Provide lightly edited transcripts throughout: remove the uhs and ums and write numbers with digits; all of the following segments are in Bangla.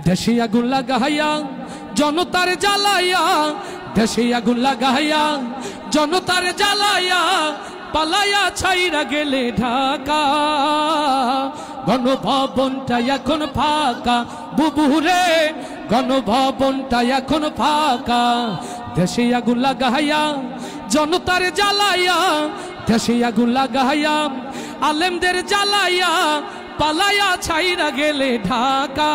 দেশে আগুন লাগাইয়া জনতার জ্বালাইয়া, দেশে আগুন লাগাইয়া জনতার জ্বালাইয়া, পালাইয়া ছাইরা গেলে ঢাকা। গণভবনটা এখন ফাঁকা বুবুরে, গণভবনটা এখন ফাঁকা। দেশে আগুন লাগাইয়া জনতার জ্বালাইয়া, দেশে আগুন লাগাইয়া আলেমদের জ্বালাইয়া, পালাইয়া ছাইরা গেলে ঢাকা।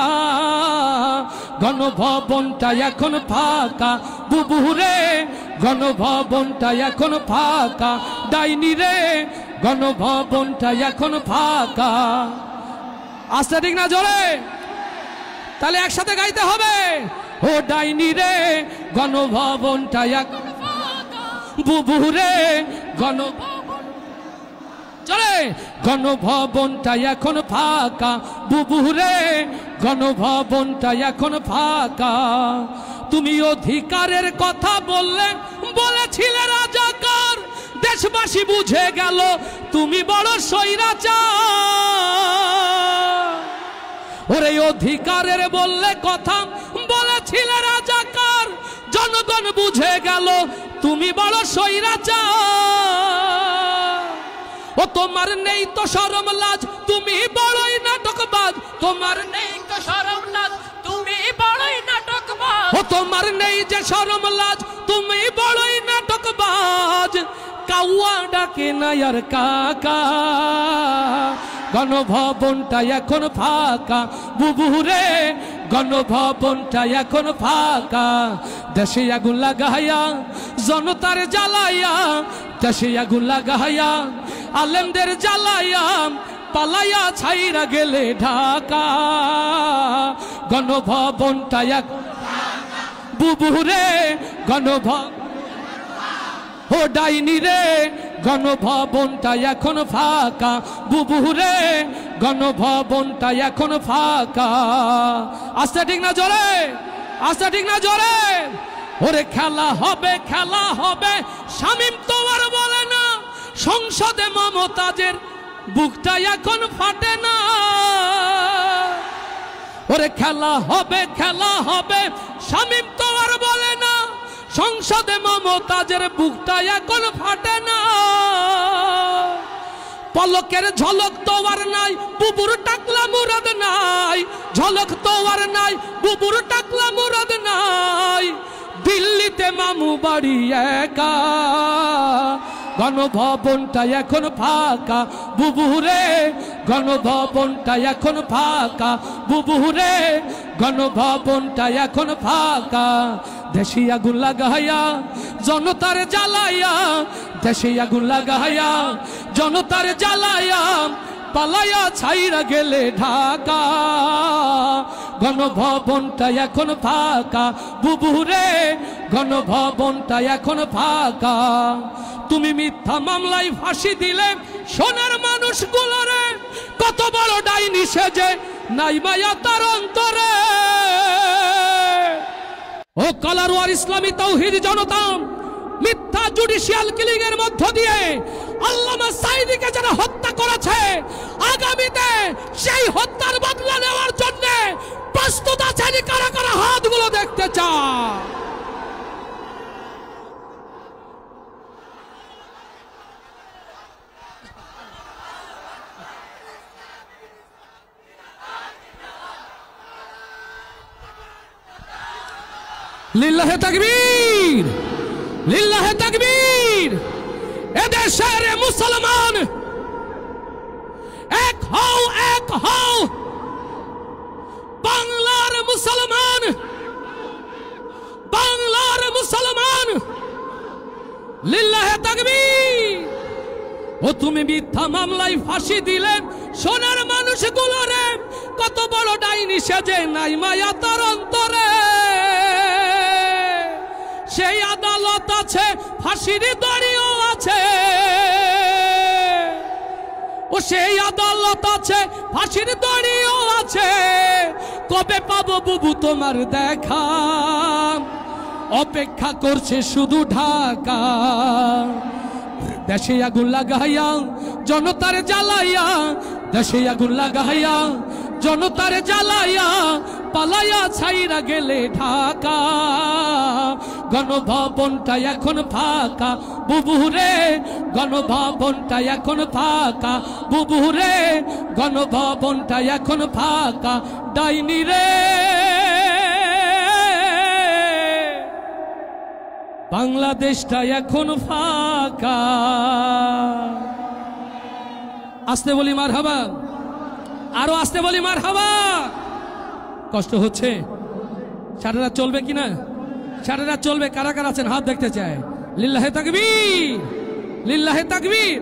গণভবনটা এখন ফাঁকা বুবুরে, গণভবনটা এখন ফাঁকা। ডাইনি রে গণভবনটা এখন ফাঁকা। আস্তে ঠিক না জোরে? তাহলে একসাথে গাইতে হবে। ও ডাইনি রে গণভবনটা এখন ফাঁকা বুবুরে, চলে গণভবনটা এখন ফাঁকা বুবুরে, গণভবনটা এখন ফাঁকা। তুমি অধিকারের কথা বলেছিলে রাজাকার, দেশবাসী বুঝে গেল তুমি বড় স্বৈরাচার। ওরে অধিকারের কথা বলেছিলে রাজাকার, জনগণ বুঝে গেল তুমি বড় স্বৈরাচার। ও তোমার নেই তো শরম লাজ, তুমি বড়ই নাটকবাজ। তোমার নেই তো শরম লাজ, তুমি বড়ই নাটকবাজ। ও তোমার নেই যে শরম লাজ, তুমি বড়ই নাটকবাজ। কাউয়া ডাকে না আর কাকা। গণভবনটা এখন ফাঁকা বুবুরে, গণভবনটা এখন ফাঁকা। দেশে আগুন লাগাইয়া জনতার জ্বালাইয়া, দেশে আগুন লাগাইয়া আলেমদের জ্বালাইয়া, পালাইয়া ছাইরা গেলে ঢাকা। গণভবনটা এখন বুবুরে, গণভবন ও ডাইনি রে গণভবনটা এখন ফাঁকা বুবুরে, গণভবনটা এখন ফাঁকা। আস্তে ঠিক না জোরে? আস্তে ঠিক না জোরে? ওরে খেলা হবে, খেলা হবে শামীম তো আর বলে না, সংসদে মমতাজের বুকটা এখন ফাটে না। ওরে খেলা হবে, খেলা হবে শামীম তো আর বলে না, সংসদে মমতাজের বুকটা এখন ফাটে না। পলকের ঝলক তো আর নাই, বুবুর টাকলা মুরাদ নাই। ঝলক তো আর নাই, বুবুর টাকলা মুরাদ নাই। দিল্লিতে মামু বাড়ি একা। গণভবনটা এখন ফাঁকা বুবুরে, গণভবনটা এখন ফাঁকা বুবুরে, গণভবনটা এখন ফাঁকা। দেশে আগুন লাগাইয়া জনতার জ্বালাইয়া, দেশে আগুন লাগাইয়া জনতার জ্বালাইয়া, পালাইয়া ছাইরা গেলে ঢাকা। গণভবনটা এখন ফাঁকা বুবুরে, গণভবনটা এখন ফাঁকা। তুমি মিথ্যা মামলায় ফাঁসি দিলে সোনার মানুষগুলোরে, কত বড় ডাইনি সেজে নাই মায়া তার অন্তরে। ও কালারওয়ার ইসলামী তাওহীদ জনতা, মিথ্যা জুডিশিয়াল কিলিং এর মধ্য দিয়ে আল্লামা সাঈদীকে যারা হত্যা করেছে, আগামীতে সেই হত্যার বদলা নেওয়ার জন্য প্রস্তুত আছেন কারা কারা? হাতগুলো দেখতে চায়। লিল্লাহে তাকবীর, লিল্লাহে তাকবীর। এদেশের মুসলমান এক হও, এক হও। বাংলার মুসলমান, বাংলার মুসলমান, লিল্লাহে তাকবীর। ও তুমি মিথ্যা মামলায় ফাঁসি দিলে সোনার মানুষগুলোরে, কত বড় ডাইনি সেজে নাই মায়া তার অন্তরে। সেই আদালত আছে, ফাঁসির দড়িও আছে। ও সেই আদালত আছে, ফাঁসির দড়িও আছে। কবে পাবো বুবু তোমার দেখা? অপেক্ষা করছে শুধু ঢাকা। দেশে আগুন লাগাইয়া জনতার জ্বালাইয়া, দেশে আগুন লাগাইয়া জনতার জ্বালাইয়া, পালায়া ছাইরা গেলে ঢাকা, গণভবনটা এখন ফাঁকা বুবুরে, গণভবনটা এখন ফাঁকা বুবুরে, গণভবনটা এখন ফাঁকা। ডাইনি রে বাংলাদেশটা এখন ফাঁকা। আস্তে বলি মারহাবা, আরো আস্তে বলি মারহাবা। কষ্ট হচ্ছে? সারা রাত চলবে কিনা? সারা রাত চলবে? কারা কারা আছেন হাত দেখতে চায়? লিল্লাহে তাকবীর, লিল্লাহে তাকবীর।